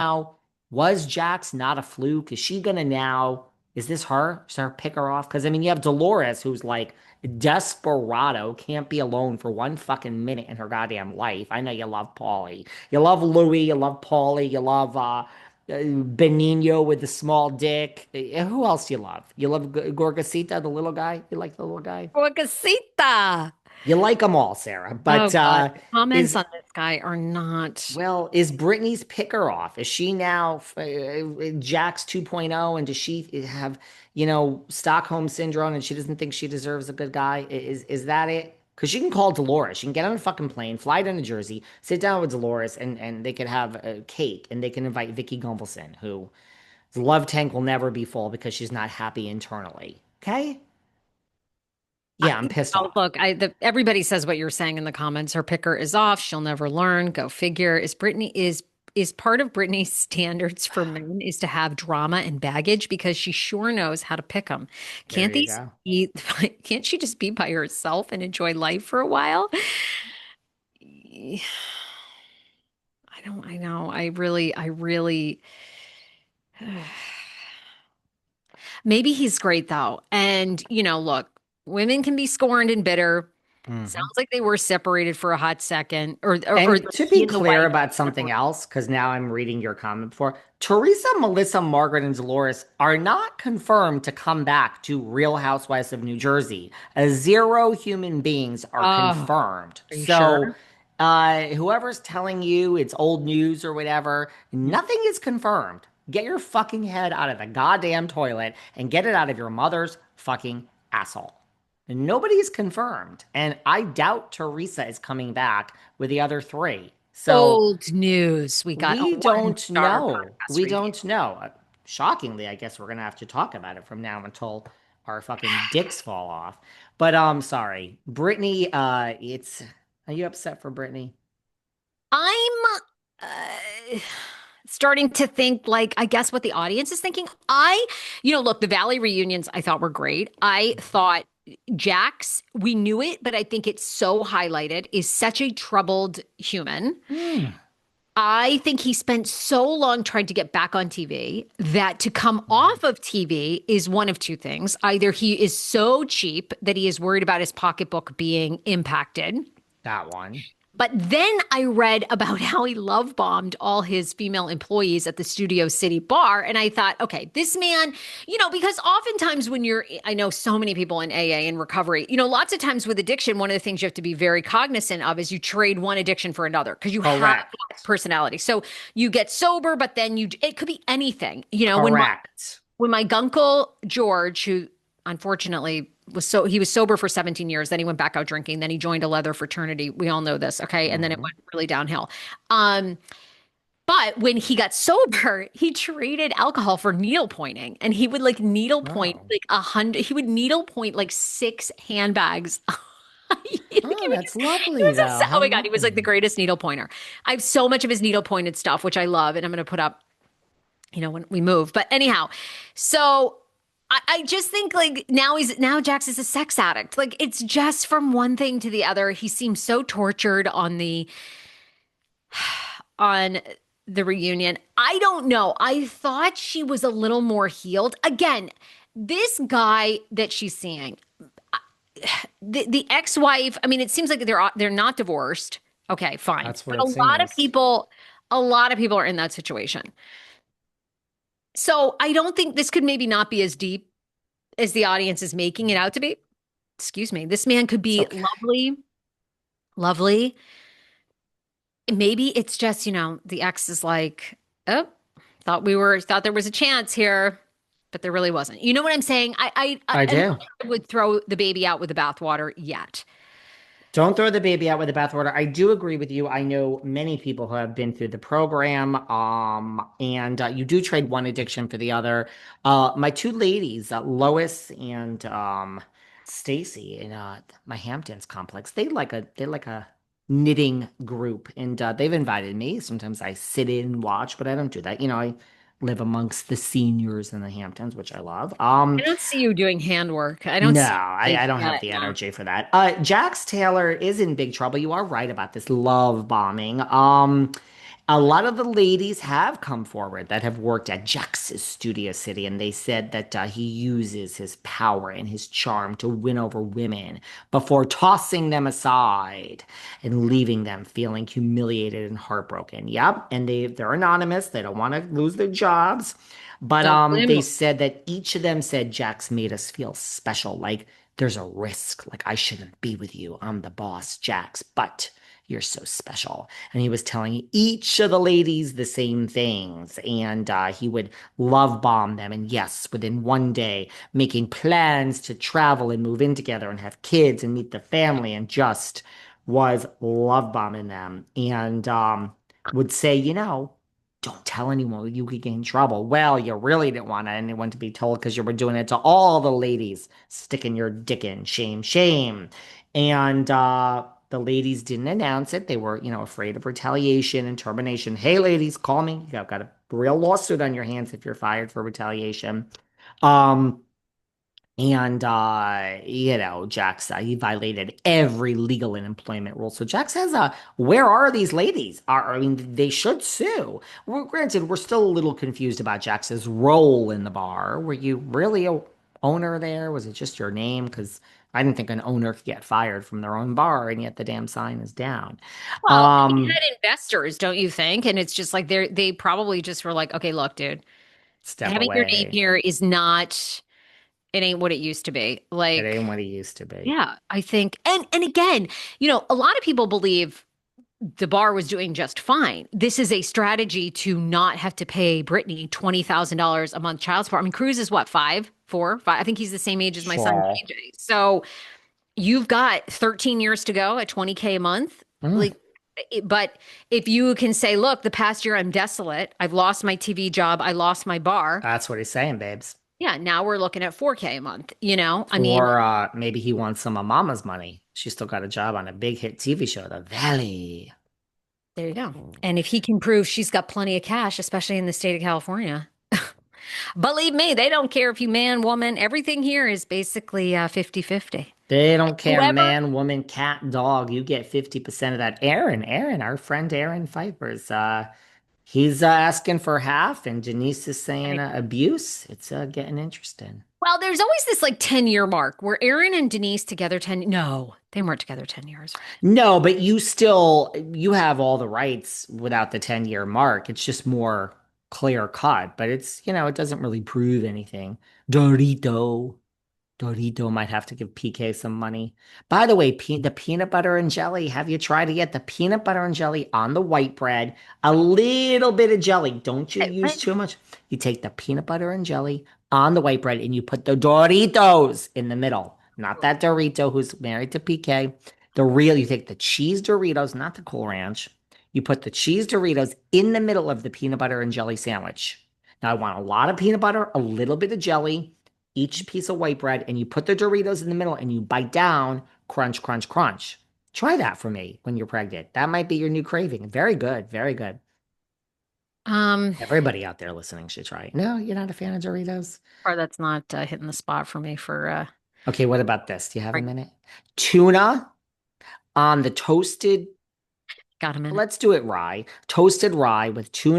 now, was Jax not a fluke? Is she gonna now? Is this her? Should her pick her off? Because I mean, you have Dolores, who's like desperado, can't be alone for one fucking minute in her goddamn life. I know you love Paulie, you love Louie, you love Paulie, you love Benigno with the small dick. Who else you love? You love Gorgasita, the little guy. You like the little guy? Casita. You like them all, Sarah. Oh But God, the comments is on this guy are not. well, is Brittany's picker off? Is she now Jax 2.0, and does she have, Stockholm syndrome and she doesn't think she deserves a good guy? Is that it? Because she can call Dolores. She can get on a fucking plane, fly down to Jersey, sit down with Dolores, and they could have a cake, and they can invite Vicky Gunvalson, who love tank will never be full because she's not happy internally. Okay? I, Yeah, I'm pissed oh, off. look, everybody says what you're saying in the comments. Her picker is off. She'll never learn. Go figure. Is part of Britney's standards for men is to have drama and baggage because she sure knows how to pick them. There Can't you these go. be? Can't she just be by herself and enjoy life for a while? I don't. I know. I really. Maybe he's great though. And, look, women can be scorned and bitter. Mhm. Sounds like they were separated for a hot second, or And like to he be and the clear wife. about something else, because now I'm reading your comment before, Teresa, Melissa, Margaret, and Dolores are not confirmed to come back to Real Housewives of New Jersey. Zero human beings are Oh, confirmed. are you sure? So, whoever's telling you it's old news or whatever, nothing is confirmed. Get your fucking head out of the goddamn toilet and get it out of your mother's fucking asshole. Nobody is confirmed. And I doubt Teresa is coming back with the other three. So Old news. We got a we one don't star know. podcast We review. don't know. Shockingly, I guess we're gonna have to talk about it from now until our fucking dicks fall off. But sorry. Brittany, it's are you upset for Brittany? I'm uh, starting to think like I guess what the audience is thinking. Look, the Valley reunions I thought were great. I thought Jax, we knew it, but I think it's so highlighted, is such a troubled human. Hmm. I think he spent so long trying to get back on TV that to come off of TV is one of two things. Either he is so cheap that he is worried about his pocketbook being impacted. That one. But then I read about how he love bombed all his female employees at the Studio City bar. And I thought, okay, this man, because oftentimes I know so many people in AA and recovery, lots of times with addiction, one of the things you have to be very cognizant of is you trade one addiction for another because you have Correct. that personality. So you get sober, but then it could be anything. Correct. When my gunkle George, who unfortunately he was sober for 17 years, then he went back out drinking, then he joined a leather fraternity. We all know this, okay? And then it Hmm. went really downhill. Um, but when he got sober, he traded alcohol for needle pointing, and he would like needle point Oh. like 100. He would needle point like six handbags. Oh, that's It lovely was though. oh How my God, he was like the lovely. greatest needle pointer. I have so much of his needle pointed stuff, which I love, and I'm going to put up, when we move. But anyhow, so I just think like now Jax is a sex addict. Like it's just from one thing to the other. He seems so tortured on the reunion. I don't know. I thought she was a little more healed. Again, this guy that she's seeing, the ex-wife, I mean, it seems like they're not divorced. Okay, fine. That's what But it seems. a lot of people are in that situation. So I don't think this could maybe not be as deep as the audience is making it out to be. Excuse me. This man could It's be okay. lovely, lovely. Maybe it's just, the ex is like, oh, thought there was a chance here, but there really wasn't. You know what I'm saying? I I don't do. think I would throw the baby out with the bathwater yet. Don't throw the baby out with the bathwater. I do agree with you. I know many people who have been through the program, and you do trade one addiction for the other. My two ladies, Lois and Stacy in my Hamptons complex, they like a knitting group, and they've invited me. Sometimes I sit in and watch, but I don't do that. I live amongst the seniors in the Hamptons, which I love. I don't see you doing handwork. I don't No, see I like don't have that. the No. energy for that. Jax Taylor is in big trouble. You are right about this love bombing. A lot of the ladies have come forward that have worked at Jax's Studio City, and they said that he uses his power and his charm to win over women before tossing them aside and leaving them feeling humiliated and heartbroken. Yep, and they're anonymous. They don't want to lose their jobs. But Don't blame they them. said that each of them said Jax made us feel special, like there's a risk, like I shouldn't be with you. I'm the boss, Jax, but you're so special. And he was telling each of the ladies the same things. And he would love bomb them. And yes, within one day, making plans to travel and move in together and have kids and meet the family and just was love bombing them. And would say, don't tell anyone you could get in trouble. Well, you really didn't want anyone to be told because you were doing it to all the ladies, sticking your dick in. Shame, shame. And the ladies didn't announce it. They were, afraid of retaliation and termination. Hey, ladies, call me. You've got a real lawsuit on your hands if you're fired for retaliation. Um, and Jax, he violated every legal and employment rule. So Jax has a, where are these ladies? I mean, they should sue. Well, granted, we're still a little confused about Jax's role in the bar. Were you really a owner there? Was it just your name? Because I didn't think an owner could get fired from their own bar, and yet the damn sign is down. Well, he Um, had investors, don't you think? And it's just like they probably just were like, okay, look, dude, Step having your name away. here is not, it ain't what it used to be. It Like, ain't what he used to be. yeah, I think, and again, a lot of people believe the bar was doing just fine. This is a strategy to not have to pay Brittany $20,000 a month child support. I mean, Cruz is what, 5? I think he's the same age as my son, Sure. KJ. So you've got 13 years to go at 20K a month. Mm, Like, but if you can say, look, the past year I'm desolate. I've lost my TV job. I lost my bar. that's what he's saying, babes. Yeah, now we're looking at 4K a month. I mean, Or maybe he wants some of Mama's money. She still got a job on a big hit TV show, The Valley. there you go. And if he can prove she's got plenty of cash, especially in the state of California, believe me, they don't care if you man, woman. Everything here is basically 50-50. They don't care, Whoever, man, woman, cat, dog. You get 50% of that. Aaron, our friend Aaron Pfeiffer's, he's asking for half, and Denise is saying abuse. It's getting interesting. well, there's always this like 10-year mark where Aaron and Denise together 10, no, they weren't together 10 years. No, but you have all the rights without the 10-year mark. It's just more clear cut, but it doesn't really prove anything. Dorito. Dorito might have to give PK some money. By the way, the peanut butter and jelly, have you tried to get the peanut butter and jelly on the white bread? A little bit of jelly. Don't you use But too much. You take the peanut butter and jelly on the white bread and you put the Doritos in the middle. Not that Dorito who's married to PK. You take the cheese Doritos, not the Cool Ranch. You put the cheese Doritos in the middle of the peanut butter and jelly sandwich. Now I want a lot of peanut butter, a little bit of jelly, each piece of white bread, and you put the Doritos in the middle and you bite down, crunch, crunch, crunch. Try that for me when you're pregnant. That might be your new craving. Very good. Very good. um, Everybody out there listening should try it. No, you're not a fan of Doritos? or that's not hitting the spot for me for Okay, what about this? Do you have a right. minute? Tuna on the toasted, Got a minute. let's do it rye. Toasted rye with tuna